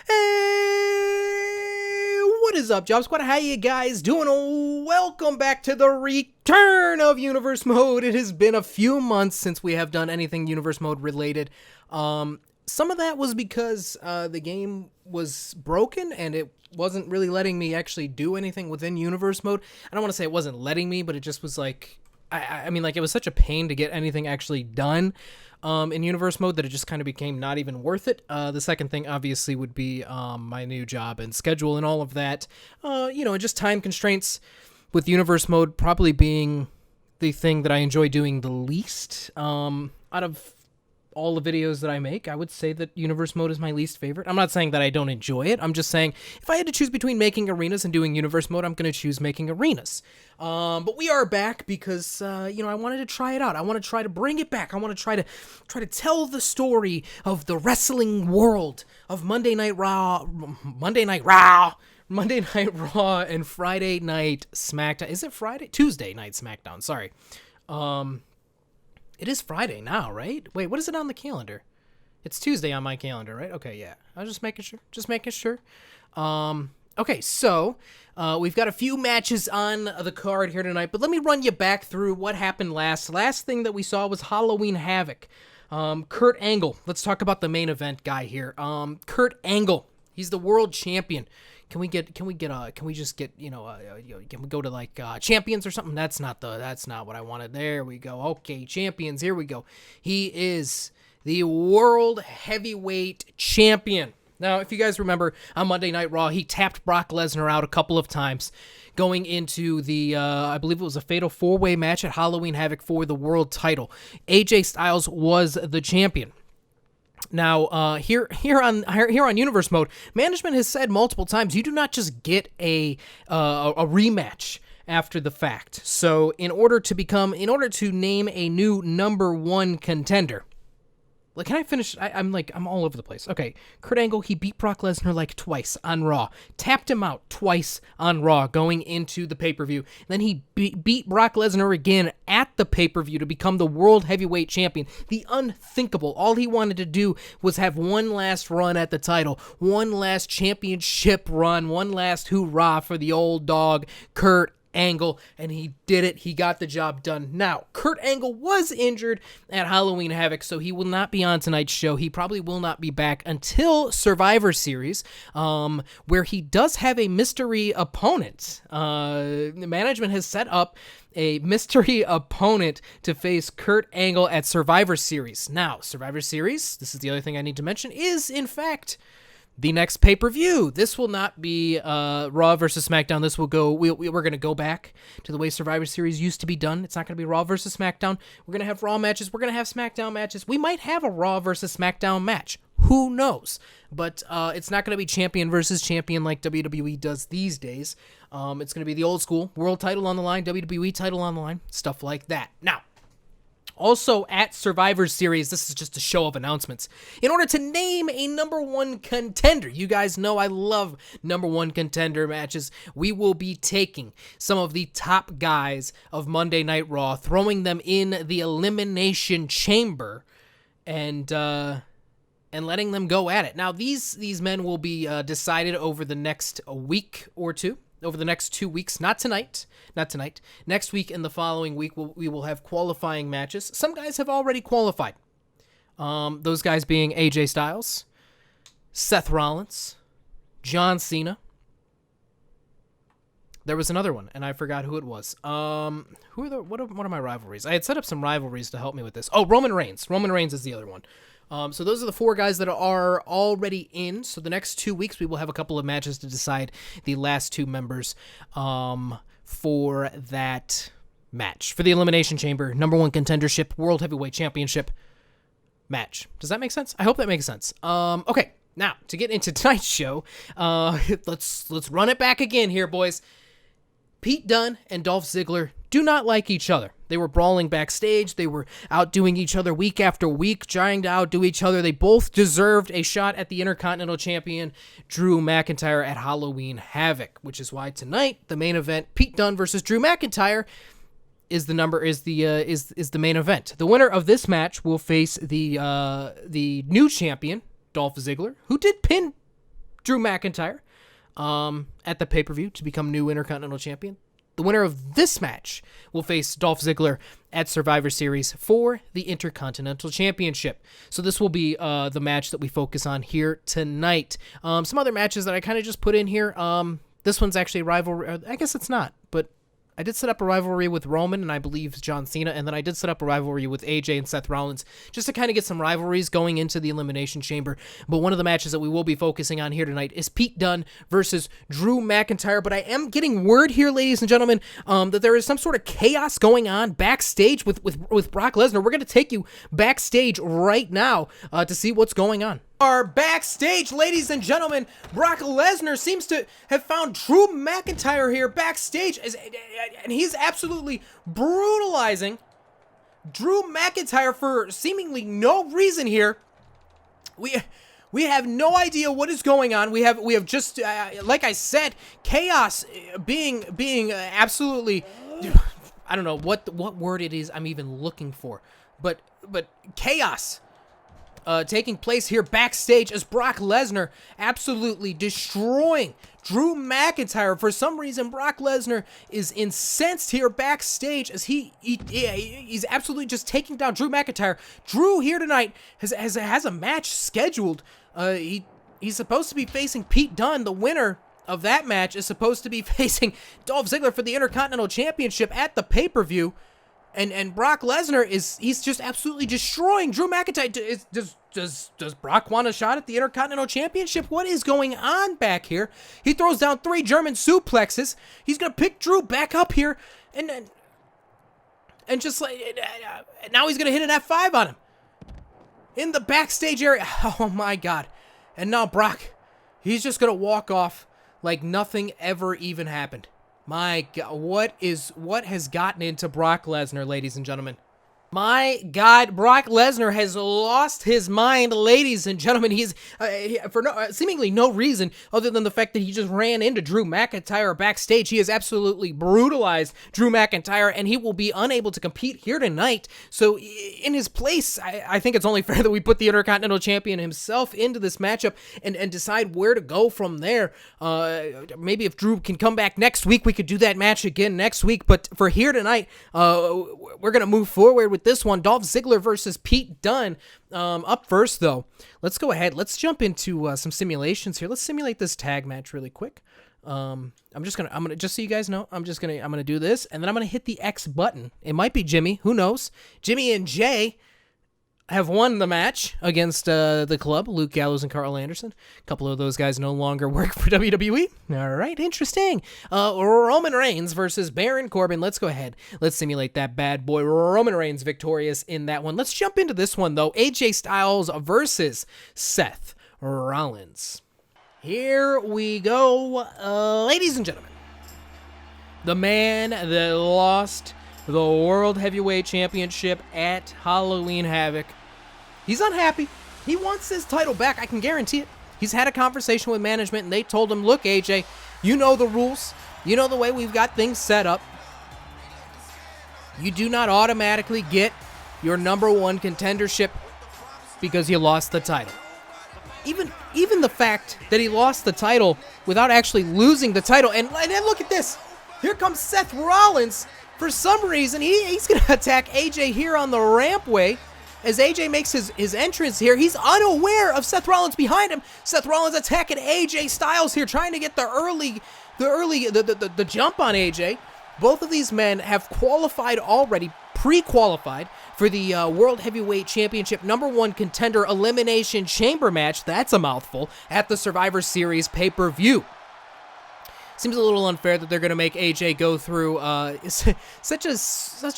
Hey, what is up, Job Squad? How you guys doing? Welcome back to the return of Universe Mode. It has been a few months since we have done anything Universe Mode related. Some of that was because the game was broken and it wasn't really letting me actually do anything within Universe Mode. I don't want to say it wasn't letting me, but it just was like, I mean, like, it was such a pain to get anything actually done in Universe Mode that it just kind of became not even worth it. The second thing, obviously, would be my new job and schedule and all of that. And just time constraints with Universe Mode probably being the thing that I enjoy doing the least. Out of all the videos that I make, I would say that Universe Mode is my least favorite. I'm not saying that I don't enjoy it. I'm just saying if I had to choose between making arenas and doing Universe Mode, I'm going to choose making arenas. But we are back because, I wanted to try it out. I want to try to bring it back. I want to try to tell the story of the wrestling world of Monday Night Raw, and Friday Night SmackDown. Is it Friday? Tuesday Night SmackDown. Sorry. It is Friday now, right? Wait, what is it on the calendar? It's Tuesday on my calendar, right? Okay, yeah. I was just making sure. Okay, so we've got a few matches on the card here tonight, but let me run you back through what happened last. Last thing that we saw was Halloween Havoc. Kurt Angle. Let's talk about the main event guy here. Kurt Angle. He's the world champion. Can we just get, can we go to like champions or something? That's not what I wanted. There we go. Okay, champions. Here we go. He is the world heavyweight champion. Now, if you guys remember on Monday Night Raw, he tapped Brock Lesnar out a couple of times going into the, I believe it was a fatal four-way match at Halloween Havoc for the world title. AJ Styles was the champion. Now, here on Universe Mode, management has said multiple times you do not just get a rematch after the fact. So, in order to name a new number one contender. Like, can I finish? I'm all over the place. Okay, Kurt Angle, he beat Brock Lesnar like twice on Raw. Tapped him out twice on Raw going into the pay-per-view. Then he beat Brock Lesnar again at the pay-per-view to become the World Heavyweight Champion. The unthinkable. All he wanted to do was have one last run at the title. One last championship run. One last hoorah for the old dog, Kurt Angle, and he did it. He got the job done. Now, Kurt Angle was injured at Halloween Havoc, so he will not be on tonight's show. He probably will not be back until Survivor Series, where he does have a mystery opponent. The management has set up a mystery opponent to face Kurt Angle at Survivor Series. Now, Survivor Series, this is the other thing I need to mention, is in fact the next pay-per-view. This will not be Raw versus SmackDown. This will go. We're going to go back to the way Survivor Series used to be done. It's not going to be Raw versus SmackDown. We're going to have Raw matches. We're going to have SmackDown matches. We might have a Raw versus SmackDown match. Who knows? But it's not going to be champion versus champion like WWE does these days. It's going to be the old school world title on the line, WWE title on the line, stuff like that. Now, also at Survivor Series, this is just a show of announcements. In order to name a number one contender, you guys know I love number one contender matches. We will be taking some of the top guys of Monday Night Raw, throwing them in the Elimination Chamber, and letting them go at it. Now, these men will be decided over the next week or two. Over the next 2 weeks, not tonight. Next week and the following week, we will have qualifying matches. Some guys have already qualified. Those guys being AJ Styles, Seth Rollins, John Cena. There was another one, and I forgot who it was. What are my rivalries? I had set up some rivalries to help me with this. Oh, Roman Reigns. Roman Reigns is the other one. So those are the four guys that are already in. So the next 2 weeks, we will have a couple of matches to decide the last two members for that match. For the Elimination Chamber, number one contendership, World Heavyweight Championship match. Does that make sense? I hope that makes sense. Okay, now, to get into tonight's show, let's run it back again here, boys. Pete Dunne and Dolph Ziggler do not like each other. They were brawling backstage. They were outdoing each other week after week, trying to outdo each other. They both deserved a shot at the Intercontinental Champion, Drew McIntyre, at Halloween Havoc, which is why tonight, the main event, Pete Dunne versus Drew McIntyre, is the main event. The winner of this match will face the new champion, Dolph Ziggler, who did pin Drew McIntyre at the pay-per-view to become new Intercontinental Champion. The winner of this match will face Dolph Ziggler at Survivor Series for the Intercontinental Championship. So this will be the match that we focus on here tonight. Some other matches that I kind of just put in here. This one's actually a rivalry. I guess it's not, but I did set up a rivalry with Roman and I believe John Cena, and then I did set up a rivalry with AJ and Seth Rollins just to kind of get some rivalries going into the Elimination Chamber. But one of the matches that we will be focusing on here tonight is Pete Dunne versus Drew McIntyre. But I am getting word here, ladies and gentlemen, that there is some sort of chaos going on backstage with Brock Lesnar. We're going to take you backstage right now to see what's going on. Are backstage, ladies and gentlemen. Brock Lesnar seems to have found Drew McIntyre here backstage, and he's absolutely brutalizing Drew McIntyre for seemingly no reason here. We have no idea what is going on. We have just like I said, chaos being absolutely, I don't know what word it is I'm even looking for, but chaos taking place here backstage as Brock Lesnar absolutely destroying Drew McIntyre. For some reason, Brock Lesnar is incensed here backstage as he's absolutely just taking down Drew McIntyre. Drew here tonight has a match scheduled. He's supposed to be facing Pete Dunne. The winner of that match is supposed to be facing Dolph Ziggler for the Intercontinental Championship at the pay-per-view. And Brock Lesnar he's just absolutely destroying Drew McIntyre. Does Brock want a shot at the Intercontinental Championship? What is going on back here? He throws down 3 German suplexes. He's gonna pick Drew back up here, and just like now he's gonna hit an F5 on him in the backstage area. Oh my God! And now Brock, he's just gonna walk off like nothing ever even happened. My God, what has gotten into Brock Lesnar, ladies and gentlemen? My God, Brock Lesnar has lost his mind, ladies and gentlemen. He's for seemingly no reason other than the fact that he just ran into Drew McIntyre backstage. He has absolutely brutalized Drew McIntyre, and he will be unable to compete here tonight. So in his place, I think it's only fair that we put the Intercontinental Champion himself into this matchup and decide where to go from there. Maybe if Drew can come back next week, we could do that match again next week. But for here tonight, we're going to move forward with this one. Dolph Ziggler versus Pete Dunne. Up first, though, let's go ahead. Let's jump into some simulations here. Let's simulate this tag match really quick. I'm gonna just so you guys know, I'm gonna do this, and then I'm gonna hit the X button. It might be Jimmy. Who knows? Jimmy and Jay have won the match against the club, Luke Gallows and Carl Anderson. A couple of those guys no longer work for WWE. All right, interesting. Roman Reigns versus Baron Corbin. Let's go ahead. Let's simulate that bad boy. Roman Reigns victorious in that one. Let's jump into this one, though. AJ Styles versus Seth Rollins. Here we go, ladies and gentlemen. The man that lost the World Heavyweight Championship at Halloween Havoc. He's unhappy. He wants his title back. I can guarantee it. He's had a conversation with management, and they told him, look, AJ, you know the rules. You know the way we've got things set up. You do not automatically get your #1 contendership because you lost the title. Even the fact that he lost the title without actually losing the title. And look at this. Here comes Seth Rollins. For some reason, he's going to attack AJ here on the rampway. As AJ makes his entrance here, he's unaware of Seth Rollins behind him. Seth Rollins attacking AJ Styles here, trying to get the jump on AJ. Both of these men have qualified already, pre-qualified for the World Heavyweight Championship #1 contender Elimination Chamber match. That's a mouthful. At the Survivor Series pay-per-view. Seems a little unfair that they're going to make AJ go through such a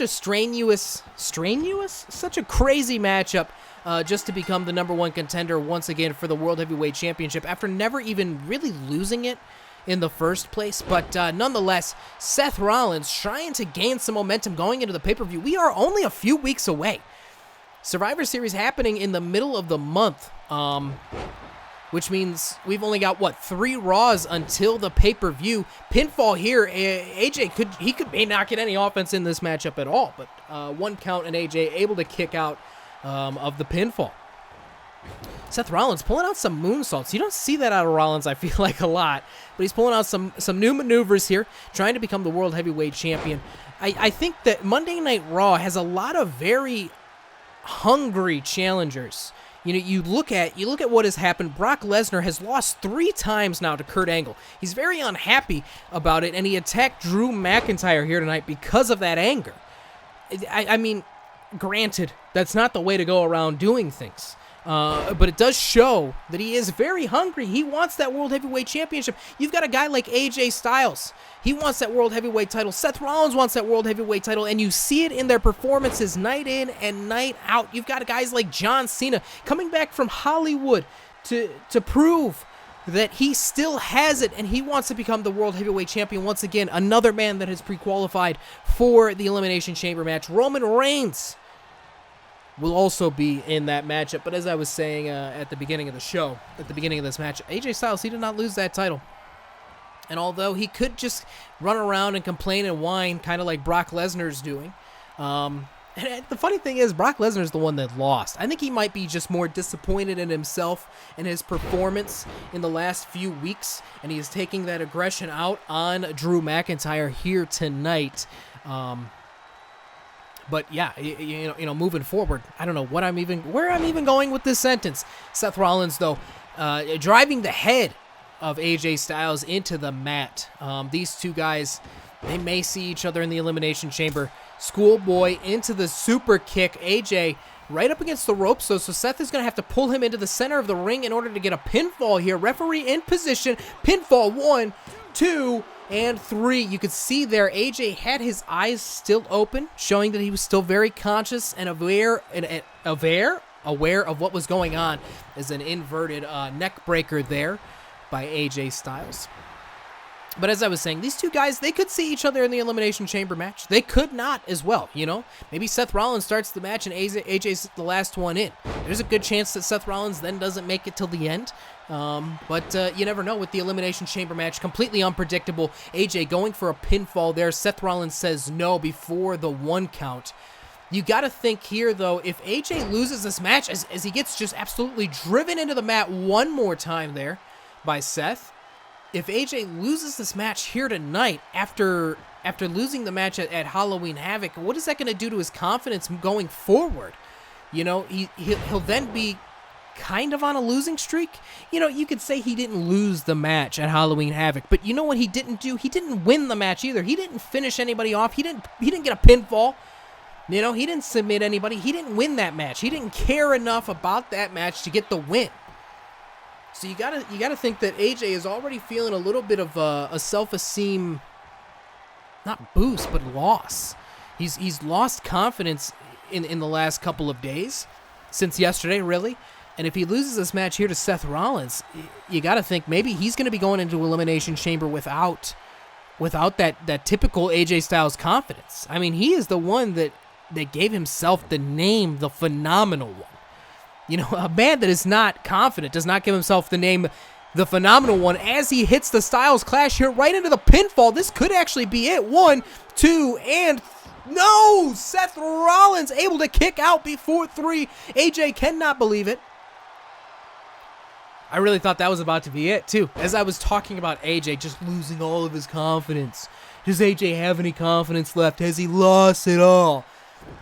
strenuous, such a crazy matchup just to become the #1 contender once again for the World Heavyweight Championship after never even really losing it in the first place. But nonetheless, Seth Rollins trying to gain some momentum going into the pay-per-view. We are only a few weeks away. Survivor Series happening in the middle of the month. Which means we've only got, 3 Raws until the pay-per-view. Pinfall here, AJ may not get any offense in this matchup at all, but 1 count and AJ able to kick out of the pinfall. Seth Rollins pulling out some moonsaults. You don't see that out of Rollins, I feel like, a lot. But he's pulling out some new maneuvers here, trying to become the World Heavyweight Champion. I think that Monday Night Raw has a lot of very hungry challengers. You know, you look at what has happened. Brock Lesnar has lost 3 times now to Kurt Angle. He's very unhappy about it, and he attacked Drew McIntyre here tonight because of that anger. I mean, granted, that's not the way to go around doing things. But it does show that he is very hungry. He wants that World Heavyweight Championship. You've got a guy like AJ Styles. He wants that World Heavyweight title. Seth Rollins wants that World Heavyweight title, and you see it in their performances night in and night out. You've got guys like John Cena coming back from Hollywood to prove that he still has it, and he wants to become the World Heavyweight Champion once again. Another man that has pre-qualified for the Elimination Chamber match. Roman Reigns will also be in that matchup. But as I was saying at the beginning of the show, at the beginning of this match, AJ Styles, he did not lose that title. And although he could just run around and complain and whine, kind of like Brock Lesnar's doing, and the funny thing is, Brock Lesnar's the one that lost. I think he might be just more disappointed in himself and his performance in the last few weeks, and he is taking that aggression out on Drew McIntyre here tonight. But yeah, you know, moving forward, I don't know where I'm even going with this sentence. Seth Rollins, though, driving the head of AJ Styles into the mat. These two guys, they may see each other in the Elimination Chamber. Schoolboy into the super kick. AJ right up against the ropes, so Seth is going to have to pull him into the center of the ring in order to get a pinfall here. Referee in position. Pinfall 1, 2, and 3. You could see there AJ had his eyes still open, showing that he was still very conscious and aware of what was going on. As an inverted neck breaker there by AJ Styles. But as I was saying, these two guys, they could see each other in the Elimination Chamber match. They could not as well, you know. Maybe Seth Rollins starts the match and AJ's the last one in. There's a good chance that Seth Rollins then doesn't make it till the end. But you never know with the Elimination Chamber match. Completely unpredictable. AJ going for a pinfall there. Seth Rollins says no before the 1 count. You got to think here, though, if AJ loses this match, as he gets just absolutely driven into the mat one more time there by Seth, if AJ loses this match here tonight after losing the match at Halloween Havoc, what is that going to do to his confidence going forward? You know, he'll then be kind of on a losing streak. You know, you could say he didn't lose the match at Halloween Havoc, but you know what he didn't do? He didn't win the match either. He didn't finish anybody off. He didn't get a pinfall. You know, he didn't submit anybody. He didn't win that match. He didn't care enough about that match to get the win. So you gotta think that AJ is already feeling a little bit of a self-esteem, not boost, but loss. He's lost confidence in the last couple of days, since yesterday, really. And if he loses this match here to Seth Rollins, you gotta think maybe he's gonna be going into Elimination Chamber without that typical AJ Styles confidence. I mean, he is the one that gave himself the name, the Phenomenal One. You know, a man that is not confident does not give himself the name, the Phenomenal One, as he hits the Styles Clash here right into the pinfall. This could actually be it. 1, 2, and no! Seth Rollins able to kick out before 3. AJ cannot believe it. I really thought that was about to be it, too. As I was talking about AJ just losing all of his confidence. Does AJ have any confidence left? Has he lost it all?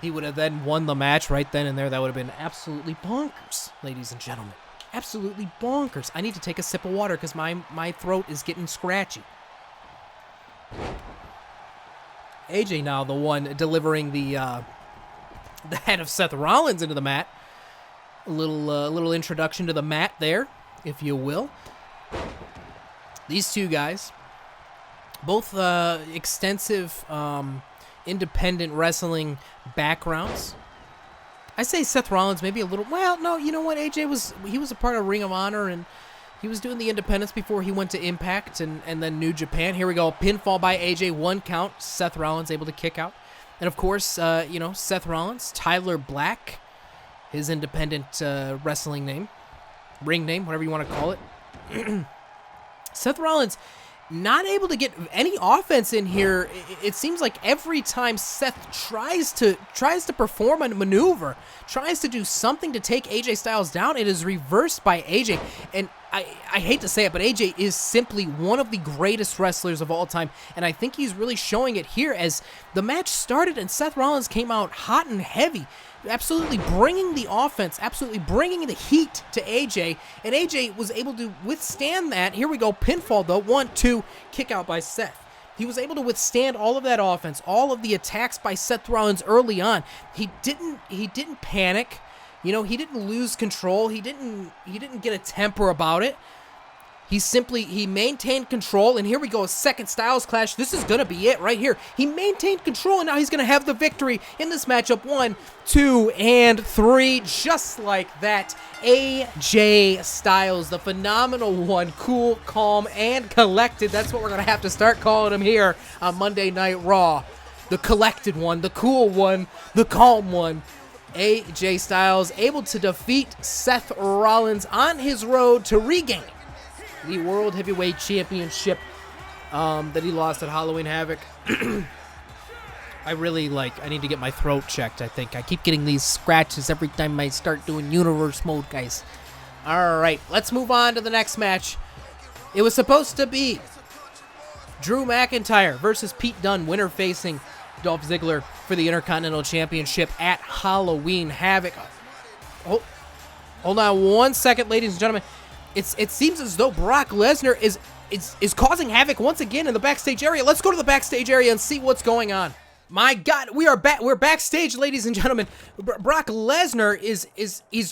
He would have then won the match right then and there. That would have been absolutely bonkers, ladies and gentlemen. Absolutely bonkers. I need to take a sip of water because my throat is getting scratchy. AJ now the one delivering the head of Seth Rollins into the mat. A little introduction to the mat there, if you will. These two guys, both extensive independent wrestling backgrounds. I say Seth Rollins maybe a little, well, no, you know what, AJ was a part of Ring of Honor, and he was doing the independents before he went to Impact and then New Japan. Here we go, pinfall by AJ, 1 count, Seth Rollins able to kick out. And of course, you know, Seth Rollins, Tyler Black, his independent wrestling name, ring name, whatever you want to call it. Seth Rollins, not able to get any offense in here. It seems like every time Seth tries to perform a maneuver, tries to do something to take AJ Styles down, it is reversed by AJ. And I hate to say it, but AJ is simply one of the greatest wrestlers of all time, and I think he's really showing it here as the match started and Seth Rollins came out hot and heavy, absolutely bringing the offense, absolutely bringing the heat to AJ, and AJ was able to withstand that. Here we go, pinfall though, 1-2, kick out by Seth. He was able to withstand all of that offense, all of the attacks by Seth Rollins early on. He didn't panic. You know, he didn't lose control. He didn't get a temper about it. He maintained control, and here we go, a second Styles Clash. This is going to be it right here. He maintained control, and now he's going to have the victory in this matchup. 1, 2, and 3, just like that. AJ Styles, the phenomenal one, cool, calm, and collected. That's what we're going to have to start calling him here on Monday Night Raw. The collected one, the cool one, the calm one. AJ Styles able to defeat Seth Rollins on his road to regain the World Heavyweight Championship that he lost at Halloween Havoc. I need to get my throat checked, I think. I keep getting these scratches every time I start doing Universe Mode, guys. All right, let's move on to the next match. It was supposed to be Drew McIntyre versus Pete Dunne, winner facing Dolph Ziggler for the Intercontinental Championship at Halloween Havoc. Hold on 1 second, ladies and gentlemen. It seems as though Brock Lesnar is causing havoc once again in the backstage area. Let's go to the backstage area and see what's going on. My God, we're backstage, ladies and gentlemen. Brock Lesnar is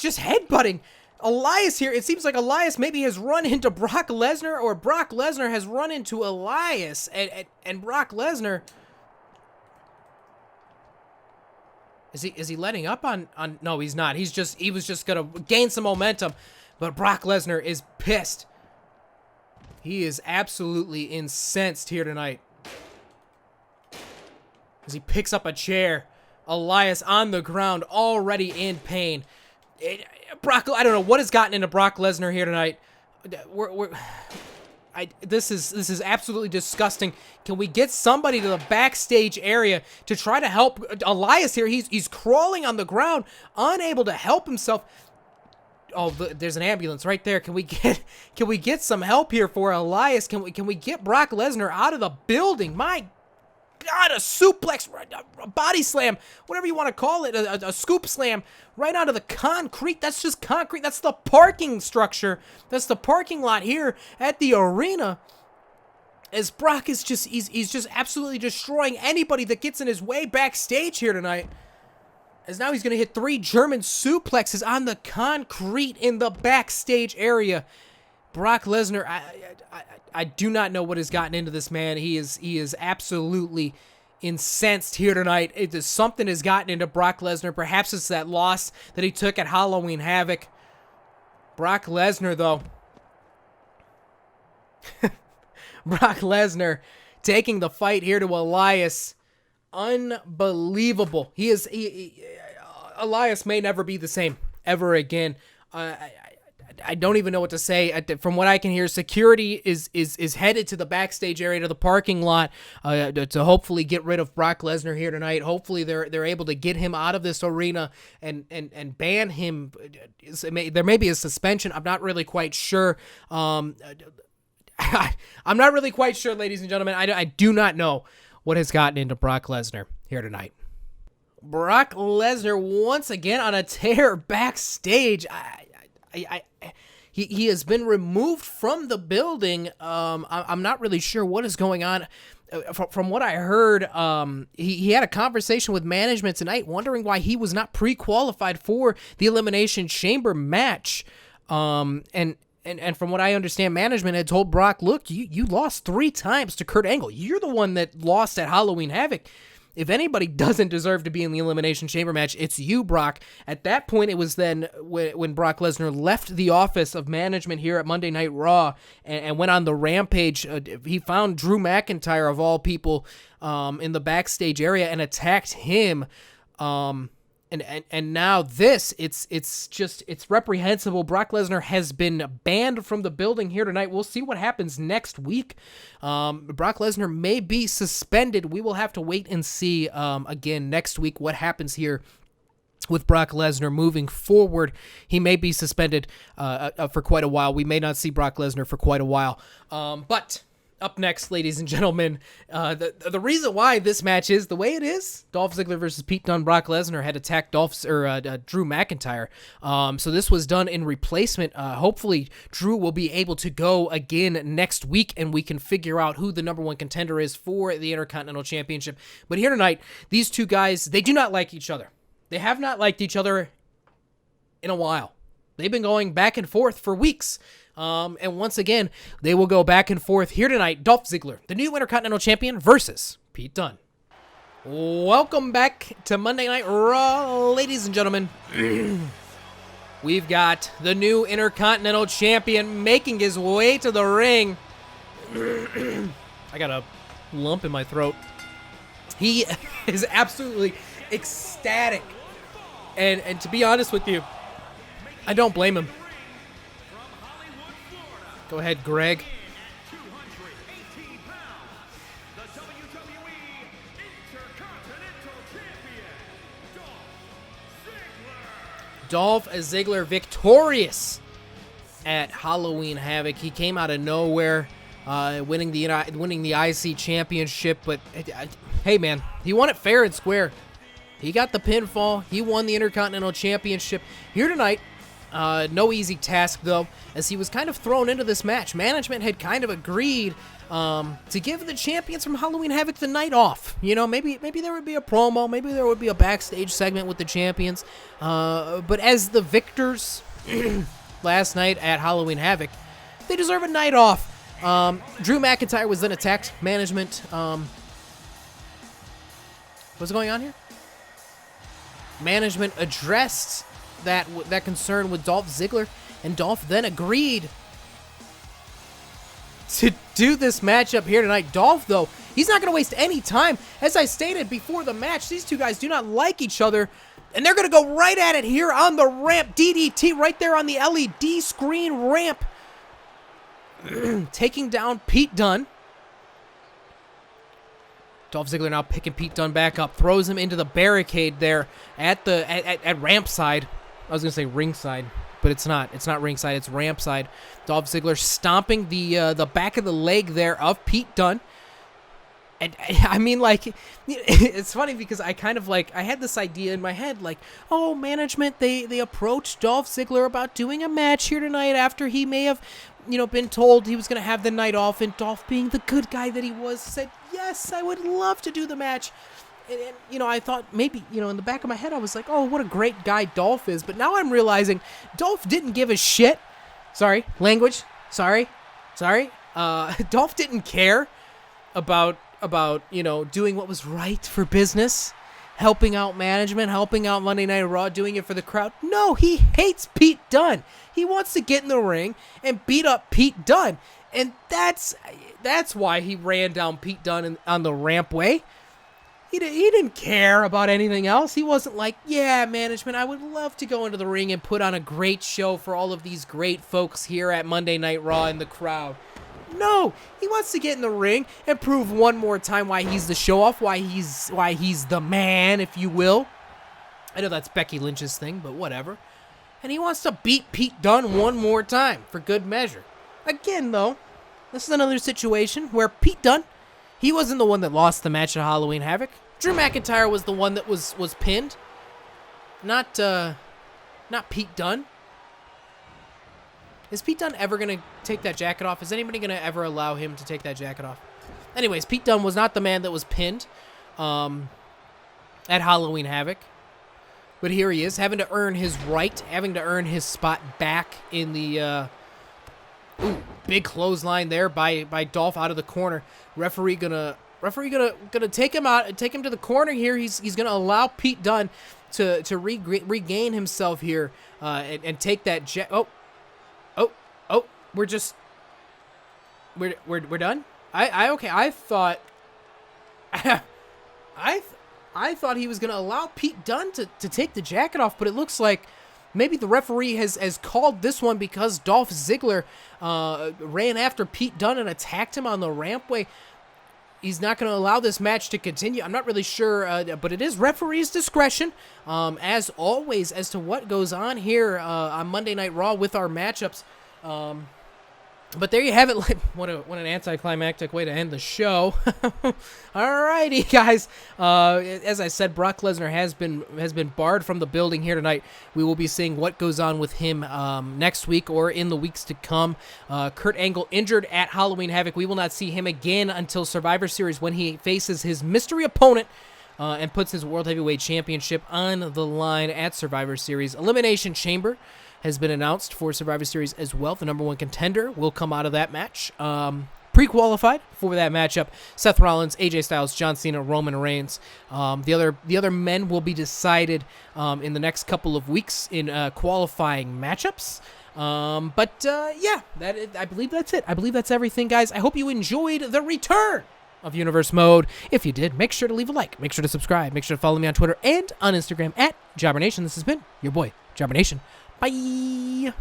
just headbutting Elias here. It seems like Elias maybe has run into Brock Lesnar, or Brock Lesnar has run into Elias, and Brock Lesnar. Is he letting up on? No, he's not. He was just gonna gain some momentum, but Brock Lesnar is pissed. He is absolutely incensed here tonight as he picks up a chair. Elias on the ground, already in pain. I don't know what has gotten into Brock Lesnar here tonight. This is absolutely disgusting. Can we get somebody to the backstage area to try to help Elias here? He's crawling on the ground, unable to help himself. Oh, there's an ambulance right there. Can we get some help here for Elias? Can we get Brock Lesnar out of the building? My God, a suplex, a body slam, whatever you want to call it, a scoop slam right onto the concrete. That's just concrete. That's the parking structure. That's the parking lot here at the arena. As Brock is he's just absolutely destroying anybody that gets in his way backstage here tonight. As now he's going to hit 3 German suplexes on the concrete in the backstage area. Brock Lesnar, I do not know what has gotten into this man. He is absolutely incensed here tonight. Something has gotten into Brock Lesnar. Perhaps it's that loss that he took at Halloween Havoc. Brock Lesnar, though. Brock Lesnar taking the fight here to Elias. Unbelievable. Elias may never be the same ever again. I don't even know what to say. From what I can hear, security is headed to the backstage area, to the parking lot, to hopefully get rid of Brock Lesnar here tonight. Hopefully they're able to get him out of this arena and ban him. There may be a suspension. I'm not really quite sure. I'm not really quite sure, ladies and gentlemen. I do not know what has gotten into Brock Lesnar here tonight. Brock Lesnar once again on a tear backstage. He has been removed from the building. I'm not really sure what is going on. From what I heard, he had a conversation with management tonight, wondering why he was not pre-qualified for the Elimination Chamber match. And from what I understand, management had told Brock, look, you lost 3 times to Kurt Angle. You're the one that lost at Halloween Havoc. If anybody doesn't deserve to be in the Elimination Chamber match, it's you, Brock. At that point, it was then when Brock Lesnar left the office of management here at Monday Night Raw and went on the rampage. He found Drew McIntyre, of all people, in the backstage area and attacked him. And And now this, it's reprehensible. Brock Lesnar has been banned from the building here tonight. We'll see what happens next week. Brock Lesnar may be suspended. We will have to wait and see again next week what happens here with Brock Lesnar moving forward. He may be suspended for quite a while. We may not see Brock Lesnar for quite a while. But up next, ladies and gentlemen, the reason why this match is the way it is, Dolph Ziggler versus Pete Dunne. Brock Lesnar had attacked Drew McIntyre. So this was done in replacement. Hopefully, Drew will be able to go again next week, and we can figure out who the number one contender is for the Intercontinental Championship. But here tonight, these two guys, they do not like each other. They have not liked each other in a while. They've been going back and forth for weeks. And once again, they will go back and forth here tonight. Dolph Ziggler, the new Intercontinental Champion, versus Pete Dunne. Welcome back to Monday Night Raw, ladies and gentlemen. We've got the new Intercontinental Champion making his way to the ring. I got a lump in my throat. He is absolutely ecstatic. And to be honest with you, I don't blame him. Go ahead, Greg. Dolph Ziggler victorious at Halloween Havoc. He came out of nowhere, winning the IC championship. But hey, man, he won it fair and square. He got the pinfall. He won the Intercontinental Championship here tonight. No easy task, though, as he was kind of thrown into this match. Management had kind of agreed to give the champions from Halloween Havoc the night off. You know, maybe there would be a promo. Maybe there would be a backstage segment with the champions. But as the victors last night at Halloween Havoc, they deserve a night off. Drew McIntyre was then attacked. Management... what's going on here? Management addressed that concern with Dolph Ziggler, and Dolph then agreed to do this matchup here tonight. Dolph, though, he's not going to waste any time. As I stated before the match, these two guys do not like each other, and they're going to go right at it here on the ramp. DDT right there on the LED screen ramp. Taking down Pete Dunne. Dolph Ziggler now picking Pete Dunne back up, throws him into the barricade there at ramp side. I was gonna say ringside, but it's not. It's not ringside. It's ramp side. Dolph Ziggler stomping the back of the leg there of Pete Dunne. And I mean, like, it's funny because I kind of like, I had this idea in my head, like, oh, management, they approached Dolph Ziggler about doing a match here tonight after he may have, been told he was going to have the night off, and Dolph, being the good guy that he was, said, yes, I would love to do the match. And I thought maybe, in the back of my head, I was like, oh, what a great guy Dolph is. But now I'm realizing Dolph didn't give a shit. Sorry, language. Sorry. Dolph didn't care about doing what was right for business, helping out management, helping out Monday Night Raw, doing it for the crowd. No, he hates Pete Dunne. He wants to get in the ring and beat up Pete Dunne. And that's why he ran down Pete Dunne on the rampway. He didn't care about anything else. He wasn't like, yeah, management, I would love to go into the ring and put on a great show for all of these great folks here at Monday Night Raw in the crowd. No, he wants to get in the ring and prove one more time why he's the show-off, why he's the man, if you will. I know that's Becky Lynch's thing, but whatever. And he wants to beat Pete Dunne one more time for good measure. Again, though, this is another situation where Pete Dunne, he wasn't the one that lost the match at Halloween Havoc. Drew McIntyre was the one that was pinned, not Pete Dunne. Is Pete Dunne ever going to take that jacket off? Is anybody going to ever allow him to take that jacket off? Anyways, Pete Dunne was not the man that was pinned at Halloween Havoc. But here he is, having to earn his right, having to earn his spot back in the... big clothesline there by Dolph out of the corner. Referee gonna take him out, take him to the corner here. He's gonna allow Pete Dunne to regain himself here and take that jet. We're done. I thought I thought he was going to allow Pete Dunne to take the jacket off, but it looks like maybe the referee has called this one because Dolph Ziggler ran after Pete Dunne and attacked him on the rampway. He's not going to allow this match to continue. I'm not really sure, but it is referee's discretion, as always, as to what goes on here on Monday Night Raw with our matchups. But there you have it. What an anticlimactic way to end the show. Alrighty, guys. As I said, Brock Lesnar has been barred from the building here tonight. We will be seeing what goes on with him next week or in the weeks to come. Kurt Angle injured at Halloween Havoc. We will not see him again until Survivor Series when he faces his mystery opponent and puts his World Heavyweight Championship on the line at Survivor Series. Elimination Chamber has been announced for Survivor Series as well. The number one contender will come out of that match. Pre-qualified for that matchup, Seth Rollins, AJ Styles, John Cena, Roman Reigns. The other men will be decided in the next couple of weeks in qualifying matchups. Yeah, I believe that's it. I believe that's everything, guys. I hope you enjoyed the return of Universe Mode. If you did, make sure to leave a like. Make sure to subscribe. Make sure to follow me on Twitter and on Instagram at JobberNation. This has been your boy, JobberNation. Bye.